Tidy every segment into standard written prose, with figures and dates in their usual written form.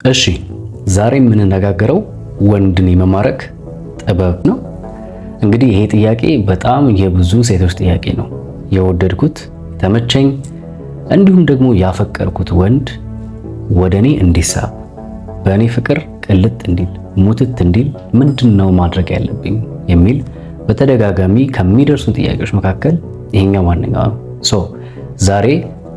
እሺ ዛሬ የምንነጋገረው ወንድን የመማረክ ጥበብ ነው። እንግዲህ ይሄ ጥያቄ በጣም የብዙ ሴቶች ጥያቄ ነው። የወደድኩት ተመቸኝ፣ እንዲሁም ደግሞ ያፈቀርኩት ወንድ ወደኔ እንዲሳብ፣ በእኔ ፍቅር ቅልጥ እንዲል፣ ሙትት እንዲል ምንድነው ማድረግ ያለብኝ የሚል በተደጋጋሚ ከሚደርሱ ጥያቄዎች መካከል ይሄኛው ዋነኛው ነው። ዛሬ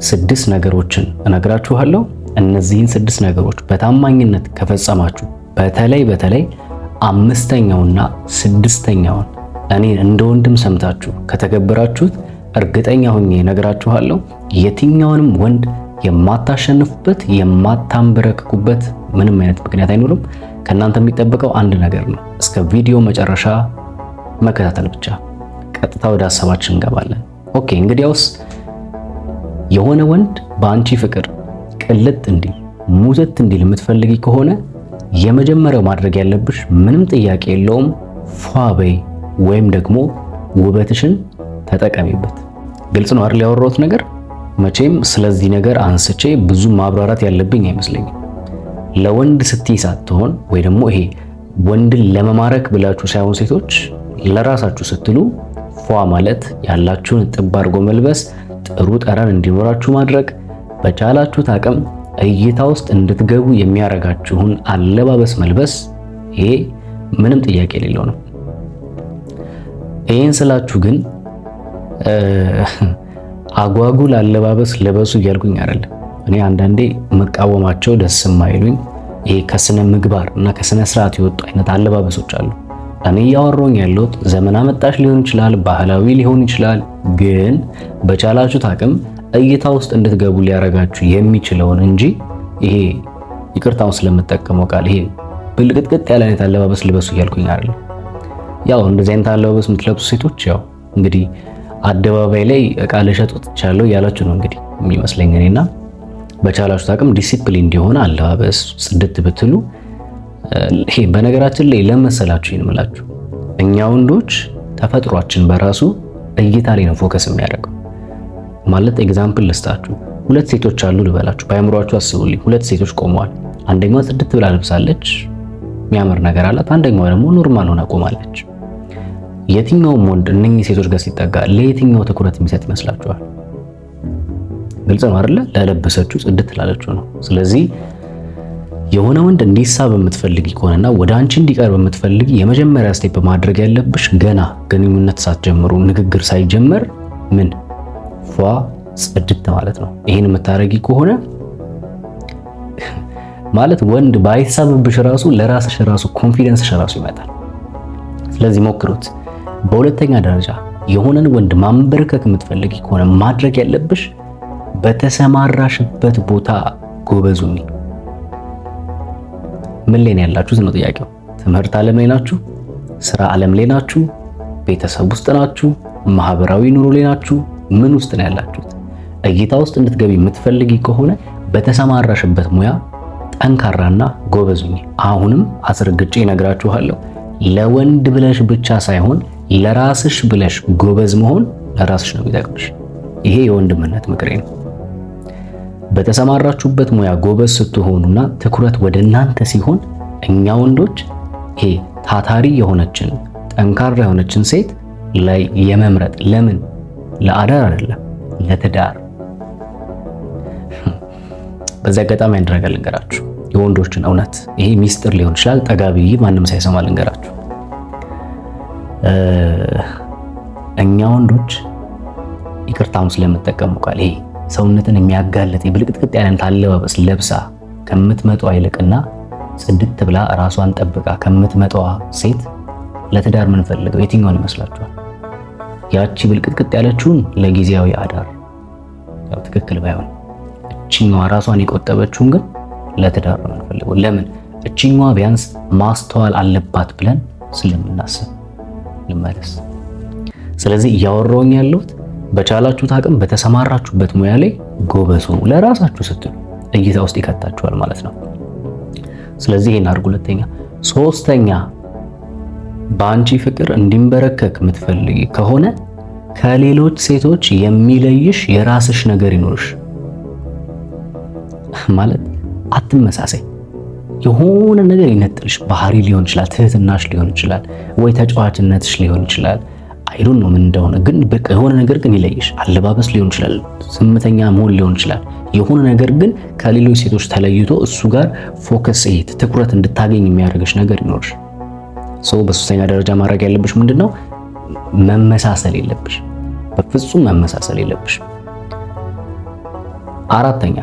6 ነገሮችን እነግራችኋለሁ። እነዚህን 6 ነገሮች በታማኝነት ከፈጸማችሁ በተለይ አምስተኛውና 6ኛውን እኔን እንደ ወንድም ሰምታችሁ ከተገበራችሁት እርግጠኛ ሆኜ እነግራችኋለሁ የትኛውንም ወንድ የማታሸንፉበት የማታንበረክኩበት ምንም አይነት ምክንያት አይኖርም። ከእናንተ የሚጠበቀው አንድ ነገር ነው። እስከ ቪዲዮ መጨረሻ መከታተል ብቻ። ቀጥታ ወደ ሀሳባችን እንገባለን። ኦኬ፣ እንግዲያውስ የሆነ ወንድ በአንቺ ፍቅር ቅልጥ እንዲል ሙትት እንዲል የምትፈልጊ ከሆነ የመጀመሪያው ማድረግ ያለብሽ ምንም ጥያቄ የለውም፣ ፏ በይ ወይም ደግሞ ውበትሽን ተጠቀሚበት። ግልጽ ነው አይደል? ያወራሁት ነገር መቼም ስለዚህ ነገር አንስቼ ብዙ ማብራራት ያለብኝ አይመስለኝም። ለወንድ ስትይ ሳትሆን ወይ ደግሞ ይሄ ወንድን ለመማረክ ብላችሁ ሳይሆን ሴቶች ለራሳችሁ ስትሉ ፏ ማለት፣ ያላችሁን ጥብ አድርጎ መልበስ፣ ጥሩ ጠረን እንዲኖራችሁ ማድረግ፣ በቻላችሁት አቅም እይታ ውስጥ እንድትገቡ የሚያረጋችሁን አለባበስ መልበስ፣ ይሄ ምንም ጥያቄ የሌለው ነው። ይሄን ስላችሁ ግን አጓጉል አለባበስ ልበሱ እያልኩኝ አይደለም። እኔ አንዳንዴ መቃወማቸው ደስ የማይሉኝ ይሄ ከስነ ምግባር እና ከስነ ስርዓት የወጡ አይነት አለባበሶች አሉ። እኔ እያወራሁኝ ያለሁት ዘመን አመጣሽ ሊሆን ይችላል፣ ባህላዊ ሊሆን ይችላል። ግን በቻላችሁት አቅም እይታ ውስጥ እንድትገቡ ሊያረጋችሁ የሚችለውን እንጂ ይሄ ይቅርታውን ስለምጠቀመው ቃል ይሄ ብልቅጥቅጥ ያለ አይነት አለባበስ ልበሱ እያልኩኝ አይደለም። ያው እንደዚህ አይነት አለባበስ የምትለብሱ ሴቶች ያው እንግዲህ አደባባይ ላይ እቃ ልሸጥ ወጥቻለሁ እያላችሁ ነው እንግዲህ የሚመስለኝ እኔና በቻላችሁት አቅም ዲሲፕሊን እንዲሆን አለባበስ ጽድት ብትሉ። ይሄ በነገራችን ላይ ለመሰላችሁ ይንምላችሁ እኛ ወንዶች ተፈጥሯችን በራሱ እይታ ላይ ነው ፎከስ የሚያደርገው። ማለት ኤግዛምፕል ልስጣችሁ። 2 ሴቶች አሉ ልበላችሁ፣ በአይምሮአችሁ አስቡልኝ። 2 ሴቶች ቆመዋል። አንደኛዋ ጽድት ብላ ለብሳለች፣ የሚያምር ነገር አላት። አንደኛዋ ደግሞ ኖርማል ሆና ቆማለች። የትኛውም ወንድ እነኚህ ሴቶች ጋር ሲጠጋ ለየትኛው ትኩረት የሚሰጥ ይመስላችኋል? ግልጽ ነው አይደለ? ለለበሰችው ጽድት ላለችው ነው። ስለዚህ የሆነ ወንድ እንዲሳብ የምትፈልጊ ከሆነና ወደ አንቺ እንዲቀርብ የምትፈልጊ የመጀመሪያ ስቴፕ ማድረግ ያለብሽ ገና ግንኙነት ሳትጀምሩ ንግግር ሳይጀመር ምን ፏ ጽድት ማለት ነው። ይሄን የምታረጊ ከሆነ ማለት ወንድ ባይሳብብሽ ራሱ ለራስሽ ራሱ ኮንፊደንስሽ ራሱ ይመጣል። ስለዚህ ሞክሩት። በሁለተኛ ደረጃ የሆነን ወንድ ማንበርከክ የምትፈልጊ ከሆነ ማድረግ ያለብሽ በተሰማራሽበት ቦታ ጎበዙኝ። ምን ላይ ነው ያላችሁት ነው ጥያቄው። ትምህርት ዓለም ላይ ናችሁ? ስራ ዓለም ላይ ናችሁ? ቤተሰብ ውስጥ ናችሁ? ማህበራዊ ኑሮ ላይ ናችሁ? ምን ውስጥ ነው ያላችሁት? እይታ ውስጥ እንድትገቢ የምትፈልጊ ከሆነ በተሰማራሽበት ሙያ ጠንካራና ጎበዙኝ። አሁንም አስረግጬ እነግራችኋለሁ፣ ለወንድ ብለሽ ብቻ ሳይሆን ለራስሽ ብለሽ ጎበዝ መሆን ለራስሽ ነው የሚጠቅምሽ። ይሄ የወንድምነት ምክሬ ነው። በተሰማራችሁበት ሙያ ጎበዝ ስትሆኑና ትኩረት ወደ እናንተ ሲሆን እኛ ወንዶች ይሄ ታታሪ የሆነችን ጠንካራ የሆነችን ሴት ላይ የመምረጥ ለምን ለአዳር አይደለም ለትዳር። በዛ አጋጣሚ አንድ ነገር ልንገራችሁ፣ የወንዶችን እውነት ይሄ ሚስጥር ሊሆን ይችላል፣ ጠጋቢ ማንም ሳይሰማ ልንገራችሁ። እኛ ወንዶች ይቅርታውን ስለምጠቀሙ ቃል ይሄ ሰውነትን የሚያጋልጥ ብልቅጥቅጥ ያለን አለባበስ ለብሳ ከምትመጣው ይልቅና ጽድት ብላ ራሷን ጠብቃ ከምትመጣው ሴት ለትዳር ምን ፈልገው የትኛውን ይመስላችኋል? ያቺ ብልቅጥቅጥ ያለችውን ለጊዜያዊ አዳር ያው ትክክል ባይሆን እቺኛዋ ራሷን የቆጠበችውን ግን ለትዳር ነው የምንፈልገው። ለምን? እቺኛዋ ቢያንስ ማስተዋል አለባት ብለን ስለምናስብ። ልመለስ። ስለዚህ እያወራሁኝ ያለሁት በቻላችሁት አቅም በተሰማራችሁበት ሙያ ላይ ጎበዝ ሁኑ። ለራሳችሁ ስትሉ እይታ ውስጥ ይከታችኋል ማለት ነው። ስለዚህ ይሄን አድርጉ። ሁለተኛ። ሶስተኛ፣ በአንቺ ፍቅር እንዲንበረከክ የምትፈልጊ ከሆነ ከሌሎች ሴቶች የሚለይሽ የራስሽ ነገር ይኖርሽ። ማለት አትመሳሰይ። የሆነ ነገር ይነጥልሽ። ባህሪ ሊሆን ይችላል፣ ትህትናሽ ሊሆን ይችላል፣ ወይ ተጫዋችነትሽ ሊሆን ይችላል። አይዶን ነው ምን እንደሆነ ግን በቃ የሆነ ነገር ግን ይለይሽ። አለባበስ ሊሆን ይችላል፣ ዝምተኛ መሆን ሊሆን ይችላል። የሆነ ነገር ግን ከሌሎች ሴቶች ተለይቶ እሱ ጋር ፎከስ ትኩረት እንድታገኝ የሚያደርግሽ ነገር ይኖርሽ። በሶስተኛ ደረጃ ማድረግ ያለብሽ ምንድነው? መመሳሰል የለብሽ፣ በፍጹም መመሳሰል የለብሽ። አራተኛ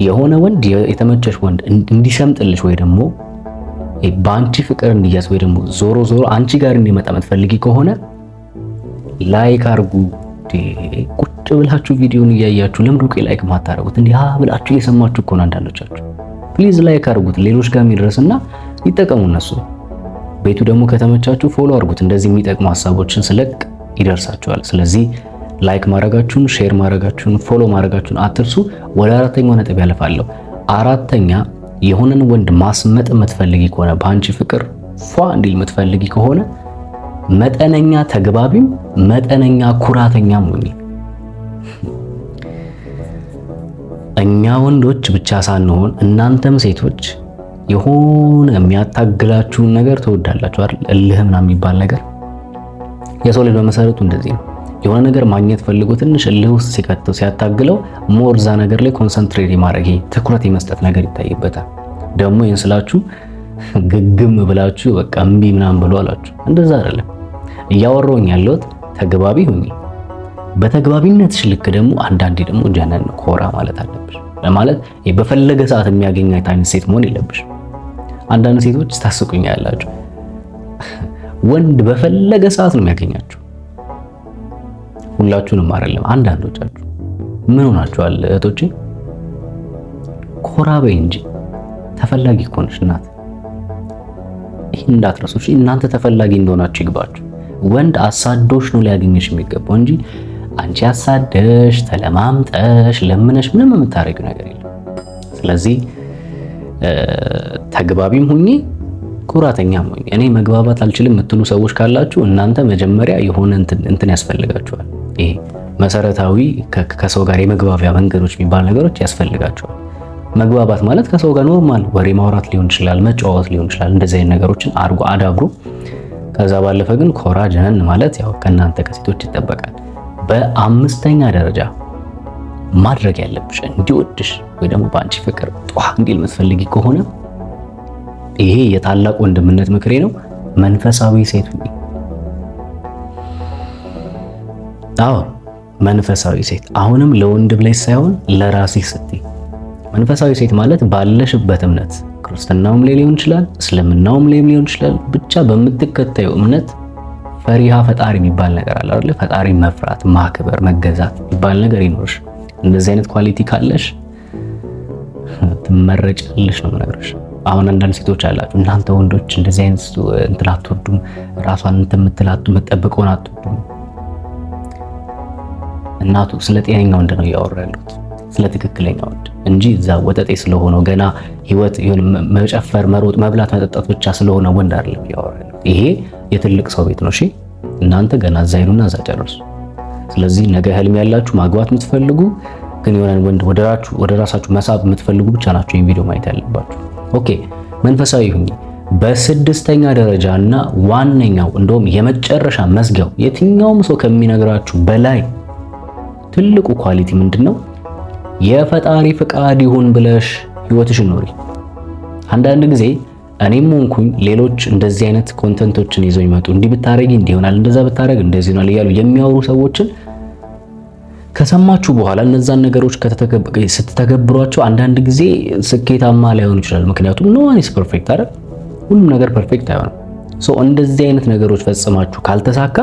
የሆነ ወንድ የተመቸሽ ወንድ እንዲሰምጥልሽ ወይ ደግሞ በአንቺ ፍቅር እንዲያዝ ወይ ደግሞ ዞሮ ዞሮ አንቺ ጋር እንዲመጣ የምትፈልጊ ከሆነ ላይክ አርጉ። ቁጭ ብላችሁ ቪዲዮን እያያችሁ ለምን ዱቄ ላይክ ማታረጉት? እንዲህ ብላችሁ እየሰማችሁ እኮ ነው አንዳንዶቻችሁ። ፕሊዝ ላይክ አርጉት፣ ሌሎች ጋር የሚደርስና ይጠቀሙ እነሱ። ቤቱ ደግሞ ከተመቻችሁ ፎሎ አርጉት። እንደዚህ የሚጠቅሙ ሐሳቦችን ስለቅ ይደርሳችኋል። ስለዚህ ላይክ ማድረጋችሁን፣ ሼር ማድረጋችሁን፣ ፎሎ ማድረጋችሁን አትርሱ። ወደ አራተኛው ነጥብ ያልፋለሁ። አራተኛ የሆነን ወንድ ማስመጥ የምትፈልጊ ከሆነ በአንቺ ፍቅር ፏ እንዲል የምትፈልጊ ከሆነ መጠነኛ ተግባቢም መጠነኛ ኩራተኛም ሁኚ። እኛ ወንዶች ብቻ ሳንሆን እናንተም ሴቶች የሆነ የሚያታግላችሁን ነገር ትወዳላችሁ አይደል? እልህ ምናምን የሚባል ነገር የሰው ልጅ በመሰረቱ እንደዚህ ነው። የሆነ ነገር ማግኘት ፈልጎ ትንሽ እልህ ውስጥ ሲከተው ሲያታግለው ሞር ዛ ነገር ላይ ኮንሰንትሬት የማድረግ ትኩረት የመስጠት ነገር ይታይበታል። ደግሞ ይህን ስላችሁ ግግም ብላችሁ በቃ እምቢ ምናምን ብሎ አላችሁ፣ እንደዛ አይደለም። እያወራሁኝ ያለሁት ተግባቢ ሁኚ። በተግባቢነትሽ ልክ ደግሞ አንዳንዴ ደግሞ ጀነን ኮራ ማለት አለብሽ። ማለት በፈለገ ሰዓት የሚያገኛት አይነት ሴት መሆን የለብሽ። አንዳንድ ሴቶች ታስቁኛላችሁ። ወንድ በፈለገ ሰዓት ነው የሚያገኛችሁ። ሁላችሁንም አይደለም፣ አንዳንዶቻችሁ ምን ሆናችኋል እህቶቼ? ኮራ በይ እንጂ ተፈላጊ እኮ ነሽ እናት። ይሄን እንዳትረሱ እሺ። እናንተ ተፈላጊ እንደሆናችሁ ይግባችሁ። ወንድ አሳዶሽ ነው ሊያገኝሽ የሚገባው እንጂ አንቺ አሳደሽ ተለማምጠሽ ለምነሽ ምንም የምታረጊው ነገር የለም። ስለዚህ ተግባቢም ሁኚ ኩራተኛም ሁኚ። እኔ መግባባት አልችልም የምትሉ ሰዎች ካላችሁ እናንተ መጀመሪያ የሆነ እንትን ያስፈልጋችኋል። ይሄ መሰረታዊ ከሰው ጋር የመግባቢያ መንገዶች የሚባል ነገሮች ያስፈልጋችኋል። መግባባት ማለት ከሰው ጋር ኖርማል ወሬ ማውራት ሊሆን ይችላል፣ መጫወት ሊሆን ይችላል። እንደዚህ አይነት ነገሮችን አዳብሩ። ከዛ ባለፈ ግን ኮራ ጀነን ማለት ያው ከእናንተ ከሴቶች ይጠበቃል። በአምስተኛ ደረጃ ማድረግ ያለብሽ እንዲወድሽ ወይ ደግሞ በአንቺ ፍቅር ጧ እንዲል የምትፈልጊ ከሆነ ይሄ የታላቅ ወንድምነት ምክሬ ነው፣ መንፈሳዊ ሴት ሁኚ። አዎ መንፈሳዊ ሴት፣ አሁንም ለወንድ ብለሽ ሳይሆን ለራስሽ ስትይ። መንፈሳዊ ሴት ማለት ባለሽበት እምነት ክርስትናውም ላይ ሊሆን ይችላል፣ እስልምናውም ላይ ሊሆን ይችላል። ብቻ በምትከታዩ እምነት ፈሪሃ ፈጣሪ የሚባል ነገር አለ አይደል? ፈጣሪ መፍራት፣ ማክበር፣ መገዛት የሚባል ነገር ይኖርሽ። እንደዚህ አይነት ኳሊቲ ካለሽ ትመረጫለሽ ነው የምነግርሽ። አሁን አንዳንድ ሴቶች አላችሁ እናንተ ወንዶች እንደዚህ አይነት እንትን አትወዱም፣ ራሷን እንትን የምትላቱ የምትጠብቀውን አትወዱም። እናቱ ስለ ጤነኛ ወንድ ነው እያወራ ያሉት፣ ስለ ትክክለኛ ወንድ እንጂ እዛ ወጠጤ ስለሆነው ገና ህይወት ይሁን መጨፈር፣ መሮጥ፣ መብላት፣ መጠጣት ብቻ ስለሆነ ወንድ አይደለም እያወራ ያሉት። ይሄ የትልቅ ሰው ቤት ነው። እሺ እናንተ ገና እዛ ሄዱና እዛ ጨርሱ። ስለዚህ ነገ ህልም ያላችሁ ማግባት የምትፈልጉ ግን የሆነ ወንድ ወደ ራሳችሁ መሳብ የምትፈልጉ ብቻ ናችሁ ይሄን ቪዲዮ ማየት ያለባችሁ። ኦኬ መንፈሳዊ ሁኚ። በስድስተኛ ደረጃ እና ዋነኛው እንደውም የመጨረሻ መዝጊያው የትኛውም ሰው ከሚነግራችሁ በላይ ትልቁ ኳሊቲ ምንድነው? የፈጣሪ ፍቃድ ይሁን ብለሽ ህይወትሽን ኖሪ። አንዳንድ ጊዜ እኔም ሆንኩኝ ሌሎች እንደዚህ አይነት ኮንተንቶችን ይዘው ይመጡ፣ እንዲህ ብታረጊ እንዲህ ይሆናል፣ እንደዛ ብታረግ እንደዚህ ይሆናል እያሉ የሚያወሩ ሰዎችን ከሰማችሁ በኋላ እነዛን ነገሮች ስትተገብሯቸው አንዳንድ ጊዜ ስኬታማ ላይሆኑ ይችላል። ምክንያቱም ኖ ዋን ኢዝ ፐርፌክት አይደል? ሁሉም ነገር ፐርፌክት አይሆንም። እንደዚህ አይነት ነገሮች ፈጽማችሁ ካልተሳካ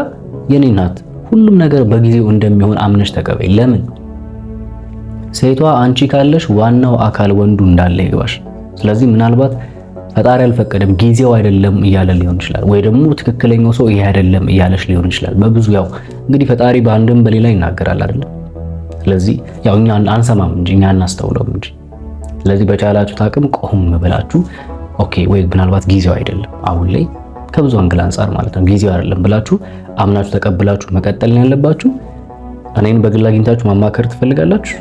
የኔ እናት ሁሉም ነገር በጊዜው እንደሚሆን አምነሽ ተቀበይ። ለምን? ሴቷ አንቺ ካለሽ ዋናው አካል ወንዱ እንዳለ ይግባሽ። ስለዚህ ምናልባት ፈጣሪ አልፈቀደም ጊዜው አይደለም እያለ ሊሆን ይችላል፣ ወይ ደግሞ ትክክለኛው ሰው ይሄ አይደለም እያለሽ ሊሆን ይችላል። በብዙ ያው እንግዲህ ፈጣሪ በአንድም በሌላ ይናገራል አይደል? ስለዚህ ያው እኛ አንሰማም እንጂ እኛ እናስተውለውም እንጂ። ስለዚህ በቻላችሁት አቅም ቆም ብላችሁ ኦኬ ወይ ምናልባት ጊዜው አይደለም አሁን ላይ ከብዙ አንግል አንፃር ማለት ነው ጊዜው አይደለም ብላችሁ አምናችሁ ተቀብላችሁ መቀጠል ነው ያለባችሁ። እኔን በግል አግኝታችሁ ማማከር ትፈልጋላችሁ?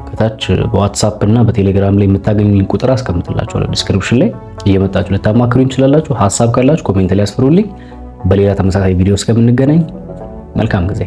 ከታች በዋትስአፕ እና በቴሌግራም ላይ የምታገኙኝ ቁጥር አስቀምጥላችኋለሁ ዲስክሪፕሽን ላይ እየመጣችሁ ልታማክሩኝ ትችላላችሁ። ሀሳብ ካላችሁ ኮሜንት ላይ አስፍሩልኝ። በሌላ ተመሳሳይ ቪዲዮ እስከምንገናኝ መልካም ጊዜ